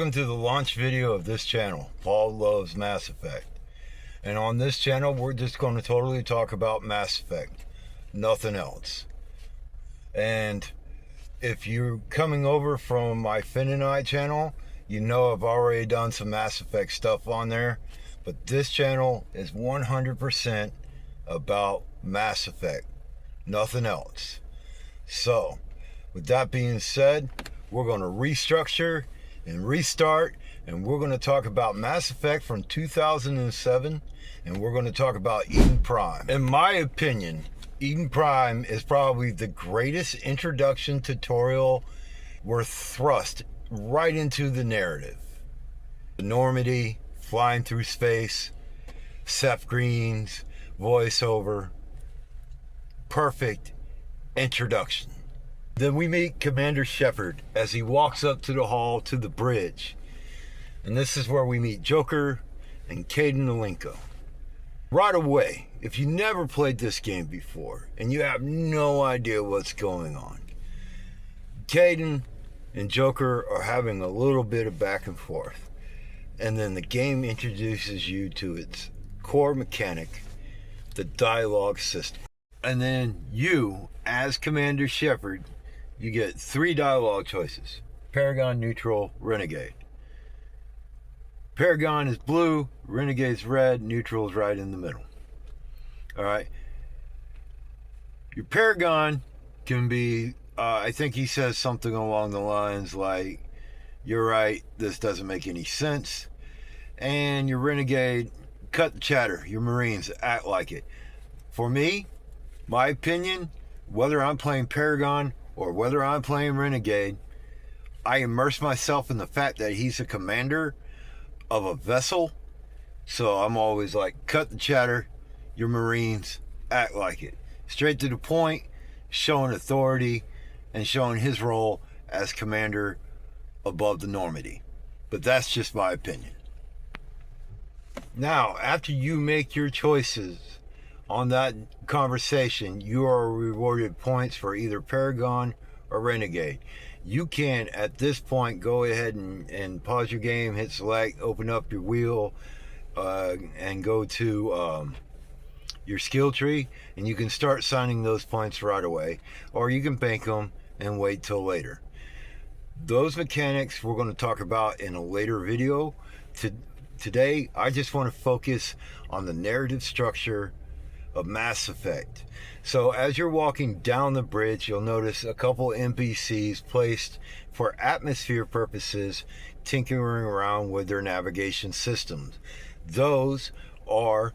Welcome to the launch video of this channel, Paul Loves Mass Effect. And on this channel, we're just going to totally talk about Mass Effect, nothing else. And if you're coming over from my Finn and I channel, you know I've already done some Mass Effect stuff on there. But this channel is 100% about Mass Effect, nothing else. So, with that being said, we're going to restructure and restart, and we're going to talk about Mass Effect from 2007, and we're going to talk about Eden Prime. In my opinion, Eden Prime is probably the greatest introduction tutorial worth thrust right into the narrative. The Normandy, flying through space, Seth Green's voiceover, perfect introduction. Then we meet Commander Shepard as he walks up to the hall to the bridge. And this is where we meet Joker and Kaidan Alenko. Right away, if you never played this game before and you have no idea what's going on, Kaidan and Joker are having a little bit of back and forth. And then the game introduces you to its core mechanic, the dialogue system. And then you, as Commander Shepard, you get 3 dialogue choices: Paragon, Neutral, Renegade. Paragon is blue, Renegade's red, Neutral is right in the middle. Alright. Your Paragon can be, I think he says something along the lines like, "You're right, this doesn't make any sense." And your Renegade, "Cut the chatter, your Marines, act like it." For me, my opinion, whether I'm playing Paragon or whether I'm playing Renegade, I immerse myself in the fact that he's a commander of a vessel. So I'm always like, cut the chatter, your Marines, act like it. Straight to the point, showing authority and showing his role as commander above the Normandy. But that's just my opinion. Now, after you make your choices on that conversation, you are rewarded points for either Paragon or Renegade. You can, at this point, go ahead and pause your game, hit select, open up your wheel, and go to your skill tree, and you can start signing those points right away, or you can bank them and wait till later. Those mechanics we're going to talk about in a later video. Today, I just want to focus on the narrative structure of Mass Effect. So as you're walking down the bridge, you'll notice a couple NPCs placed for atmosphere purposes, tinkering around with their navigation systems. Those are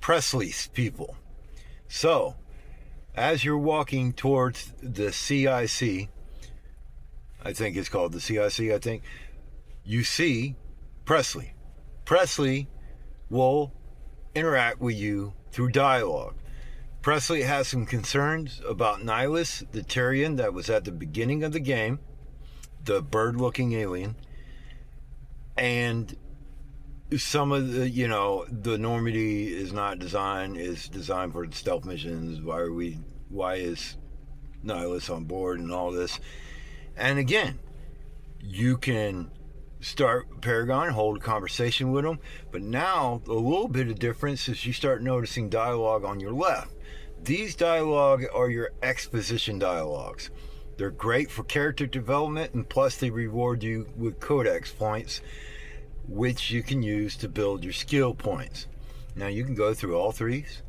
Presley's people. So as you're walking towards the CIC, I think it's called the CIC, you see Presley. Presley will interact with you through dialogue. Presley has some concerns about Nihilus, the Terrian that was at the beginning of the game, the bird-looking alien, and some of the, the Normandy is designed for stealth missions. Why is Nihilus on board and all this? And again, you can start Paragon, hold a conversation with them, but now a little bit of difference is you start noticing dialogue on your left. These dialogue are your exposition dialogues. They're great for character development, and plus they reward you with codex points, which you can use to build your skill points. Now you can go through all 3s,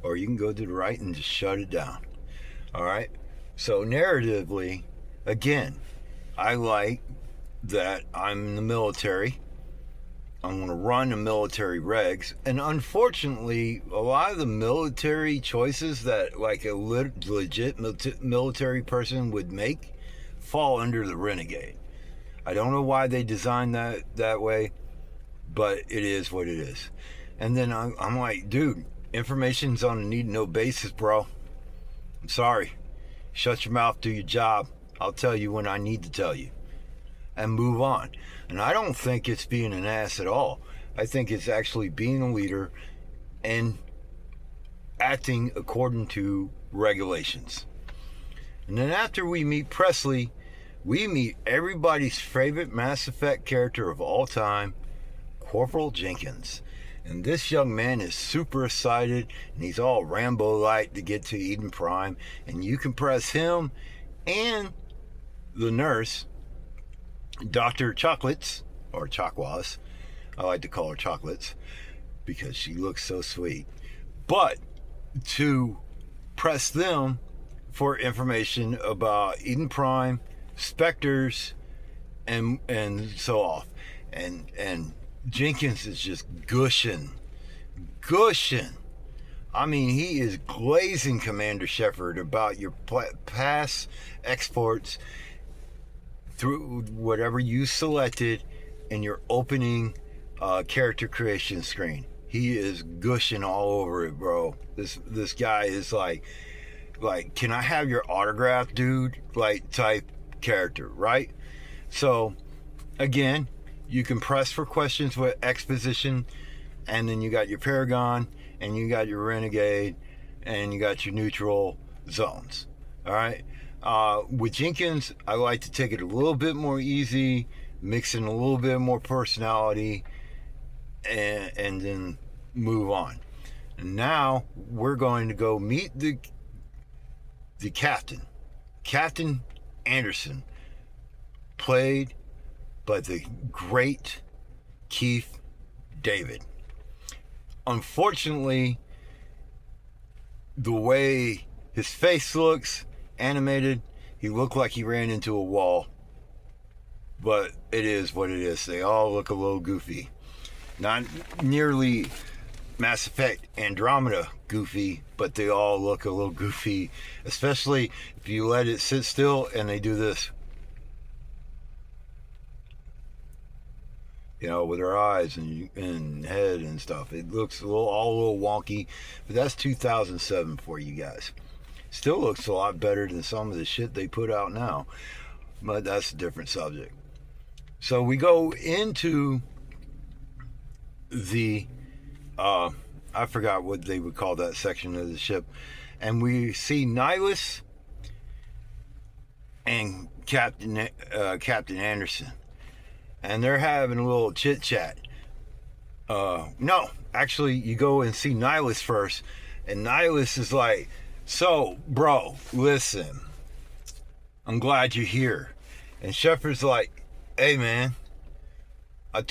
or you can go to the right and just shut it down. Alright, so narratively, again, I like that I'm in the military. I'm going to run the military regs, and unfortunately a lot of the military choices that like a legit military person would make fall under the Renegade. I don't know why they designed that way, but it is what it is. And then I'm like, dude, information's on a need-to-know basis, bro. I'm sorry. Shut your mouth, do your job. I'll tell you when I need to tell you, and move on. And I don't think it's being an ass at all. I think it's actually being a leader and acting according to regulations. And then after we meet Presley, we meet everybody's favorite Mass Effect character of all time, Corporal Jenkins. And this young man is super excited, and he's all Rambo-like to get to Eden Prime. And you can press him and the nurse, Dr. Chocolates, or Chakwas. I like to call her Chocolates because she looks so sweet. But to press them for information about Eden Prime, Spectres, and so off. And Jenkins is just gushing. I mean, he is glazing Commander Shepard about your past exports through whatever you selected in your opening character creation screen. He is gushing all over it, bro. This guy is like, can I have your autograph, dude? Like, type character, right? So, again, you can press for questions with exposition, and then you got your Paragon, and you got your Renegade, and you got your neutral zones. All right. With Jenkins, I like to take it a little bit more easy, mix in a little bit more personality, and then move on. And now we're going to go meet the Captain Anderson, played by the great Keith David. Unfortunately, the way his face looks animated, he looked like he ran into a wall. But it is what it is. They all look a little goofy. Not nearly Mass Effect Andromeda goofy, but they all look a little goofy, especially if you let it sit still and they do this. You know, with their eyes and head and stuff. It looks all a little wonky, but that's 2007 for you guys. Still looks a lot better than some of the shit they put out now, but that's a different subject. So we go into the I forgot what they would call that section of the ship, and we see Nihilus and Captain Anderson, and they're having a little chit chat. No, actually, you go and see Nihilus first, and Nihilus is like, "So, bro, listen, I'm glad you're here." And Shepard's like, "Hey, man, I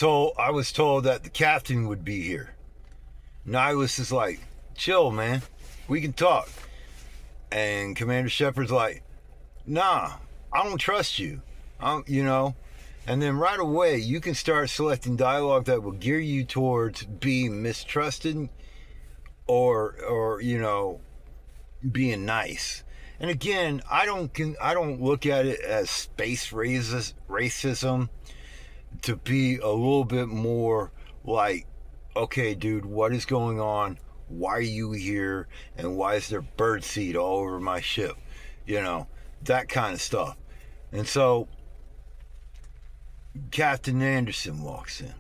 was told that the captain would be here." Nihilus is like, "Chill, man, we can talk." And Commander Shepard's like, "Nah, I don't trust you. You know." And then right away, you can start selecting dialogue that will gear you towards being mistrusted or you know, being nice. And again, I don't look at it as space racism, to be a little bit more like, okay, dude, what is going on? Why are you here? And why is there birdseed all over my ship? You know, that kind of stuff. And so Captain Anderson walks in.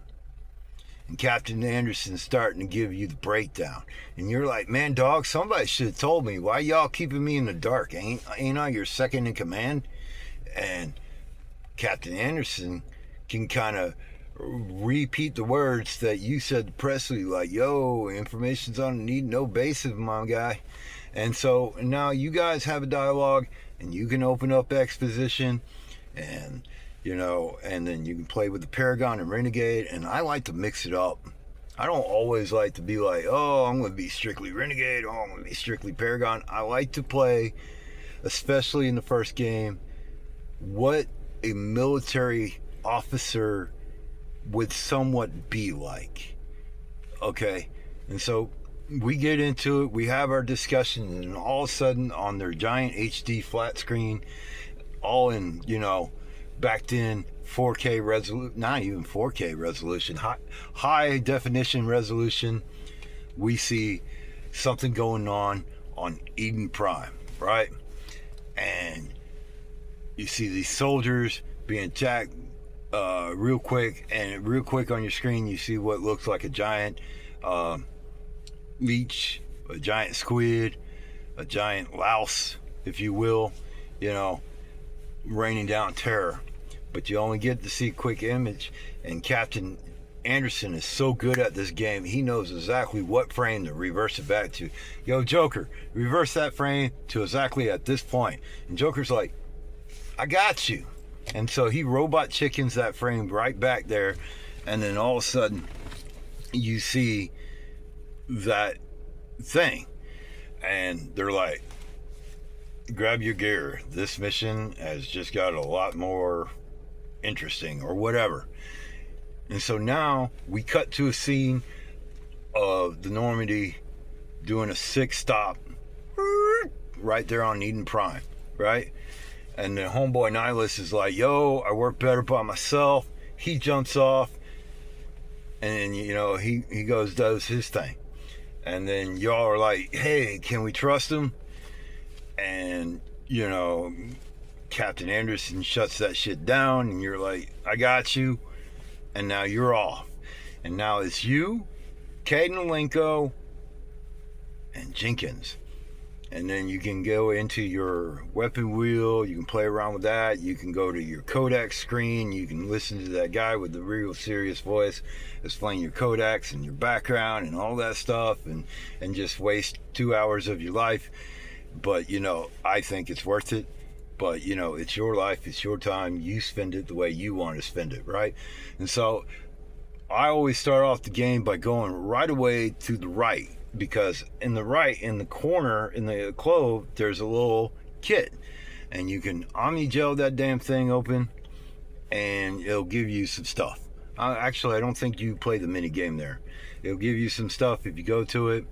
And Captain Anderson's starting to give you the breakdown. And you're like, "Man, dog, somebody should have told me. Why y'all keeping me in the dark? Ain't I your second in command?" And Captain Anderson can kind of repeat the words that you said to Presley, like, "Yo, information's on need no basis, my guy." And so now you guys have a dialogue, and you can open up exposition, and you know, and then you can play with the Paragon and Renegade. And I like to mix it up. I don't always like to be like, "Oh, I'm going to be strictly Renegade, oh, I'm going to be strictly Paragon." I like to play, especially in the first game, what a military officer would somewhat be like. Okay? And so we get into it, we have our discussion, and all of a sudden on their giant HD flat screen, all in, you know, back then 4K resolution, not even 4K resolution, high definition resolution, we see something going on Eden Prime, right? And you see these soldiers being attacked real quick, and real quick on your screen you see what looks like a giant leech, a giant squid, a giant louse, if you will, you know, raining down terror. But you only get to see a quick image, and Captain Anderson is so good at this game, he knows exactly what frame to reverse it back to. Yo, Joker, reverse that frame to exactly at this point. And Joker's like, I got you. And so he robot chickens that frame right back there, and then all of a sudden you see that thing, and they're like, grab your gear, this mission has just got a lot more interesting or whatever. And so now we cut to a scene of the Normandy doing a 6-stop right there on Eden Prime, right? And the homeboy Nihilus is like, yo, I work better by myself. He jumps off, and you know, he goes, does his thing. And then y'all are like, hey, can we trust him? And you know, Captain Anderson shuts that shit down, and you're like, I got you. And now you're off. And now it's you, Caden Linko, and Jenkins. And then you can go into your weapon wheel, you can play around with that, you can go to your codex screen, you can listen to that guy with the real serious voice explain your codex and your background and all that stuff, and just waste 2 hours of your life. But you know, I think it's worth it. But you know, it's your life, it's your time, you spend it the way you want to spend it, right? And so I always start off the game by going right away to the right, because in the right, in the corner, in the clove, there's a little kit, and you can omni-gel that damn thing open, and it'll give you some stuff. Actually, I don't think you play the mini game there. It'll give you some stuff if you go to it,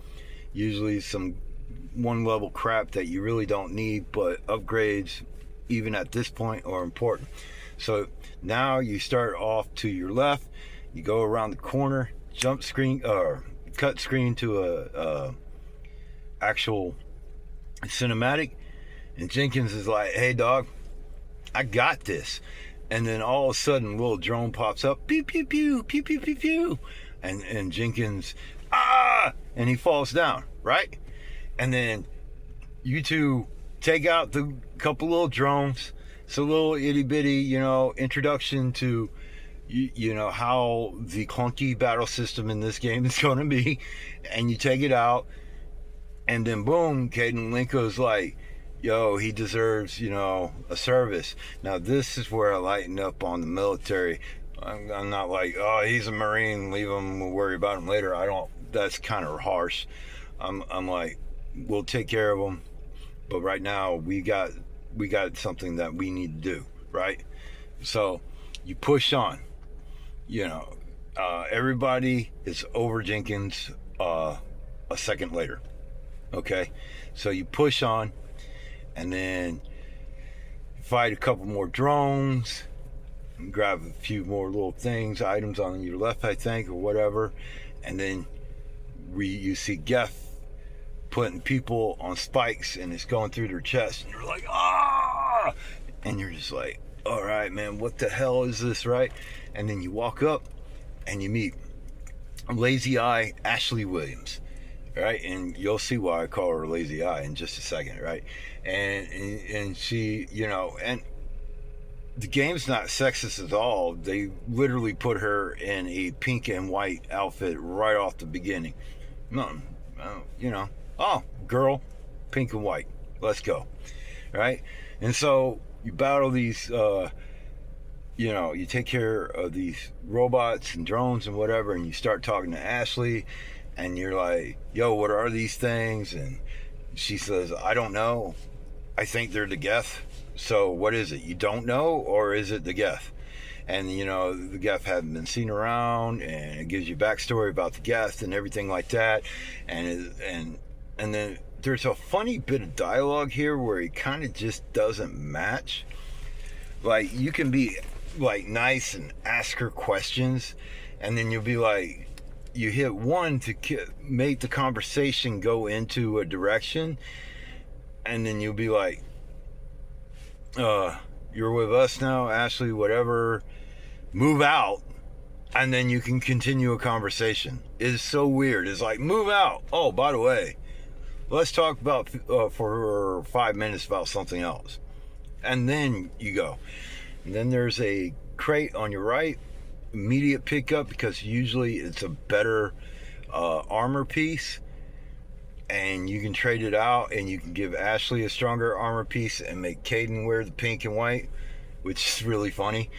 usually some one level crap that you really don't need, but upgrades even at this point are important. So now you start off to your left, you go around the corner, jump screen or cut screen to a actual cinematic, and Jenkins is like, hey dog, I got this. And then all of a sudden a little drone pops up, pew pew pew pew pew pew pew, and Jenkins, and he falls down, right? And then you two take out the couple little drones. It's a little itty bitty, you know, introduction to you know how the clunky battle system in this game is going to be, and you take it out, and then boom, Caden Linko's like, yo, he deserves, you know, a service. Now this is where I lighten up on the military. I'm not like, oh, he's a Marine, leave him, we'll worry about him later. I don't, that's kind of harsh. I'm like, we'll take care of him, but right now we got something that we need to do, right? So you push on, you know, everybody is over Jenkins a second later, okay? So you push on, and then fight a couple more drones, and grab a few more little things, items on your left, I think, or whatever, and then you see Geff putting people on spikes, and it's going through their chest, and you're like, ah! And you're just like, all right, man, what the hell is this, right? And then you walk up, and you meet Lazy Eye Ashley Williams, right? And you'll see why I call her Lazy Eye in just a second, right? And she, you know, and the game's not sexist at all. They literally put her in a pink and white outfit right off the beginning. No, you know, oh, girl, pink and white, let's go, right? And so you battle these, you know, you take care of these robots and drones and whatever, and you start talking to Ashley, and you're like, yo, what are these things? And she says, I don't know. I think they're the Geth. So what is it? You don't know, or is it the Geth? And you know, the Geth haven't been seen around, and it gives you backstory about the Geth and everything like that. And then there's a funny bit of dialogue here where it kind of just doesn't match. Like, you can be like nice and ask her questions, and then you'll be like, you hit one to make the conversation go into a direction, and then you'll be like, you're with us now, Ashley, whatever, move out, and then you can continue a conversation. It's so weird. It's like, move out. Oh, by the way, let's talk about for 5 minutes about something else. and then you go. And then there's a crate on your right, immediate pickup, because usually it's a better armor piece, and you can trade it out, and you can give Ashley a stronger armor piece and make Caden wear the pink and white, which is really funny.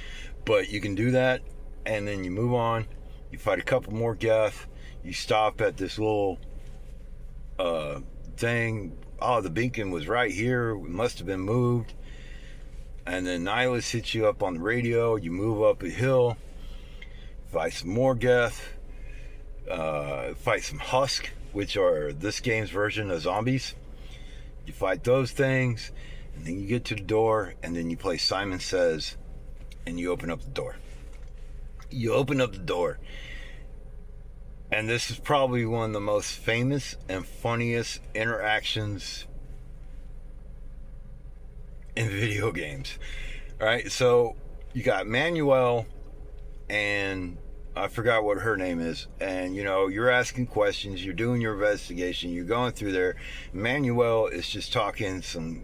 But you can do that, and then you move on. You fight a couple more Geth. You stop at this little thing. Oh, the beacon was right here. It must have been moved. And then Nihilus hits you up on the radio. You move up a hill. Fight some more Geth. Fight some Husk, which are this game's version of zombies. You fight those things, and then you get to the door, and then you play Simon Says, and you open up the door. You open up the door, and this is probably one of the most famous and funniest interactions in video games. All right, so you got Manuel and I forgot what her name is, and you're asking questions, you're doing your investigation, you're going through there. Manuel is just talking some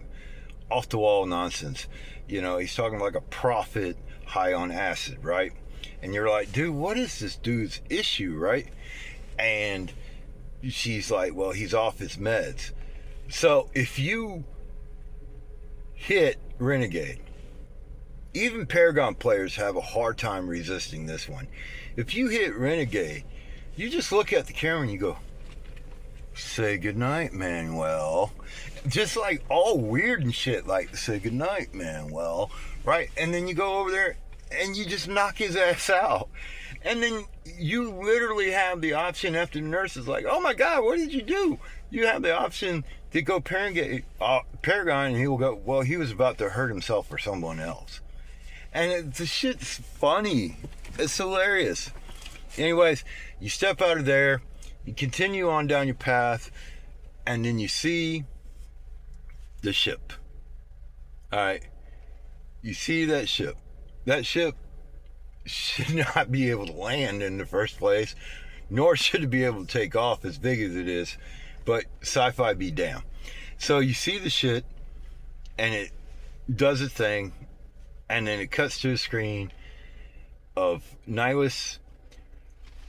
off the wall nonsense. He's talking like a prophet high on acid, right? And you're like, dude, what is this dude's issue, right? And she's like, well, he's off his meds. So if you hit Renegade, even Paragon players have a hard time resisting this one. If you hit Renegade, you just look at the camera and you go, say goodnight, Manuel. Just like all weird and shit, like, say goodnight, Manuel, right? And then you go over there and you just knock his ass out. And then you literally have the option, after the nurse is like, oh my God, what did you do? You have the option to go Paragon, and he will go, well, he was about to hurt himself or someone else. And the shit's funny. It's hilarious. Anyways, you step out of there, you continue on down your path, and then you see the ship. Alright. You see that ship. That ship should not be able to land in the first place, nor should it be able to take off, as big as it is. But sci-fi be damn. So you see the shit, and it does its thing, and then it cuts to a screen of Nihilus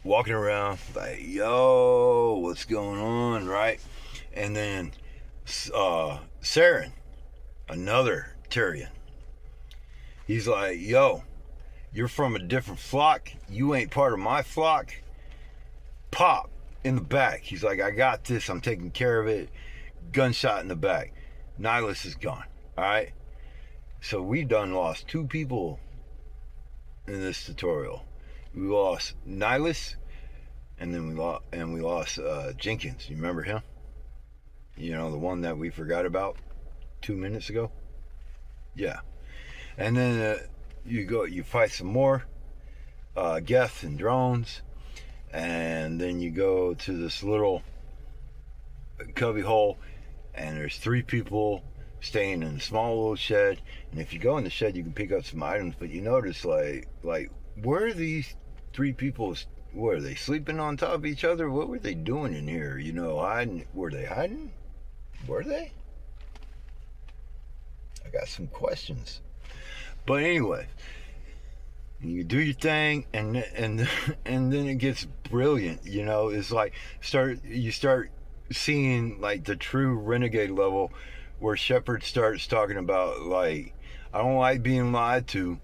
walking around like, yo, what's going on, right? And then Saren, another Tyrian, he's like, yo, you're from a different flock, you ain't part of my flock. Pop in the back. He's like, I got this, I'm taking care of it. Gunshot in the back. Nihilus is gone. Alright, so we done lost 2 people in this tutorial. We lost Nihilus, and then we lost Jenkins. You remember him? The one that we forgot about 2 minutes ago. Yeah. And then you fight some more Geth and drones, and then you go to this little cubby hole, and there's 3 people staying in a small little shed. And if you go in the shed, you can pick up some items, but you notice like where are these 3 people? Were they sleeping on top of each other? What were they doing in here? Hiding? Were they hiding? Were they? I got some questions. But anyway, you do your thing, and then it gets brilliant. It's like you start seeing like the true Renegade level, where Shepard starts talking about like, I don't like being lied to,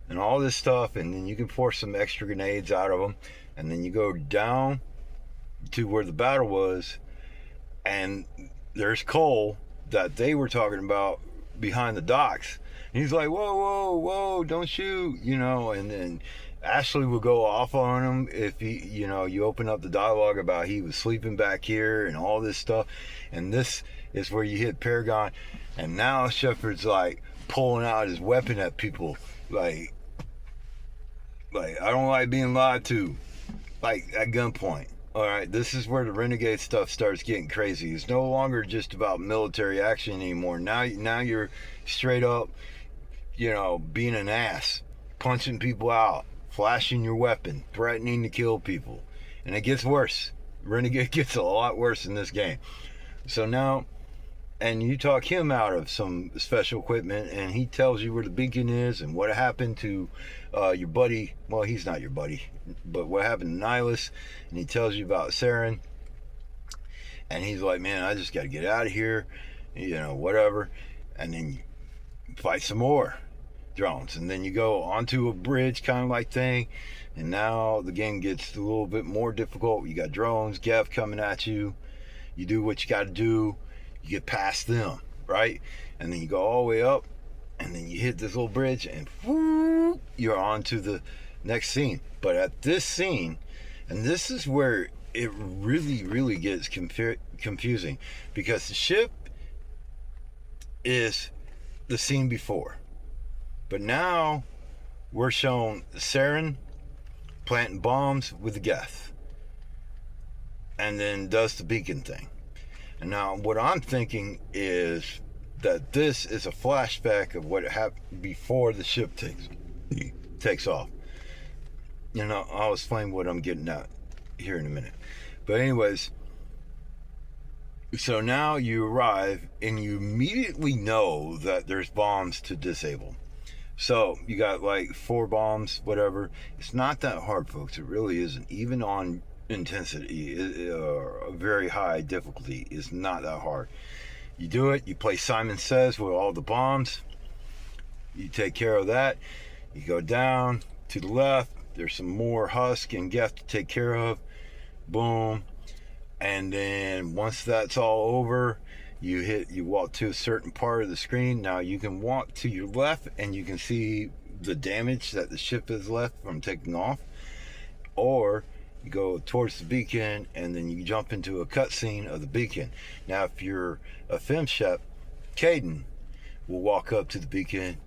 and all this stuff, and then you can pour some extra grenades out of them, and then you go down to where the battle was, and there's Cole that they were talking about behind the docks, and he's like, whoa, don't shoot, and then Ashley will go off on him if you open up the dialogue about he was sleeping back here and all this stuff, and this is where you hit Paragon, and now Shepard's like pulling out his weapon at people, like I don't like being lied to, like at gunpoint. All right, this is where the Renegade stuff starts getting crazy. It's no longer just about military action anymore. Now you're straight up, being an ass, punching people out, flashing your weapon, threatening to kill people, and it gets worse. Renegade gets a lot worse in this game. So now and you talk him out of some special equipment, and he tells you where the beacon is and what happened to your buddy. Well, he's not your buddy, but what happened to Nihilus, and he tells you about Saren, and he's like, man, I just got to get out of here, whatever. And then you fight some more drones, and then you go onto a bridge kind of like thing, and now the game gets a little bit more difficult. You got drones, Gev coming at you. You do what you got to do. You get past them, right? And then you go all the way up, and then you hit this little bridge, and whoo, you're on to the next scene. But at this scene, and this is where it really gets confusing, because the ship is the scene before. But now we're shown Saren planting bombs with the Geth, and then does the beacon thing. And now what I'm thinking is that this is a flashback of what happened before the ship takes off. I'll explain what I'm getting at here in a minute. But anyways, so now you arrive and you immediately know that there's bombs to disable. So you got like 4 bombs, whatever. It's not that hard, folks. It really isn't. Even on intensity, a very high difficulty, is not that hard. You do it. You play Simon Says with all the bombs. You take care of that. You go down to the left. There's some more husk and Geth to take care of. Boom. And then once that's all over, you walk to a certain part of the screen. Now you can walk to your left and you can see the damage that the ship has left from taking off, or you go towards the beacon and then you jump into a cutscene of the beacon. Now if you're a FemShep, Caden will walk up to the beacon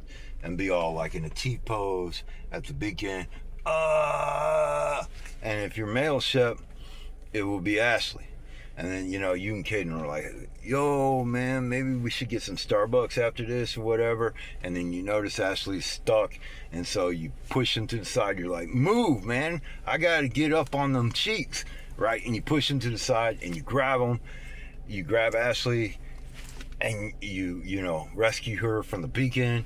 and be all like in a T pose at the beacon, and if you're male Shep, it will be Ashley. And then, you and Caden are like, yo, man, maybe we should get some Starbucks after this or whatever. And then you notice Ashley's stuck. And so you push him to the side. You're like, move, man. I got to get up on them cheeks, right? And you push him to the side and you grab him. You grab Ashley and you rescue her from the beacon.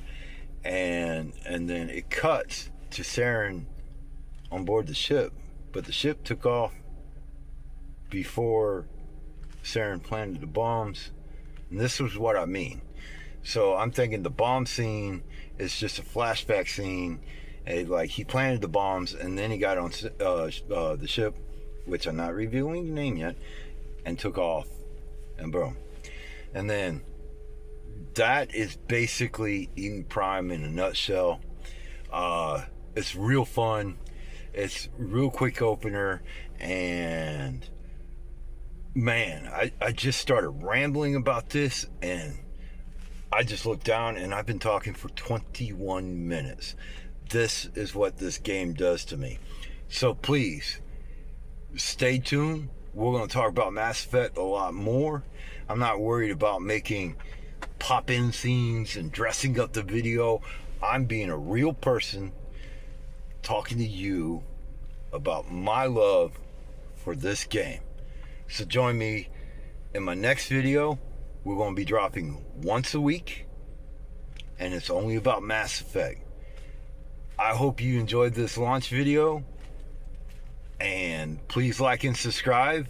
And then it cuts to Saren on board the ship. But the ship took off before Saren planted the bombs, and this was what I mean. So I'm thinking the bomb scene is just a flashback scene, and like he planted the bombs, and then he got on the ship, which I'm not revealing the name yet, and took off, and boom. And then that is basically Eden Prime in a nutshell. It's real fun. It's real quick opener, and man, I just started rambling about this, and I just looked down, and I've been talking for 21 minutes. This is what this game does to me. So please, stay tuned. We're going to talk about Mass Effect a lot more. I'm not worried about making pop-in scenes and dressing up the video. I'm being a real person talking to you about my love for this game. So join me in my next video. We're going to be dropping once a week, and it's only about Mass Effect. I hope you enjoyed this launch video, and please like and subscribe.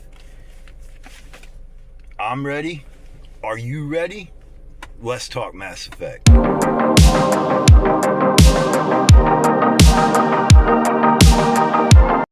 I'm ready. Are you ready? Let's talk Mass Effect.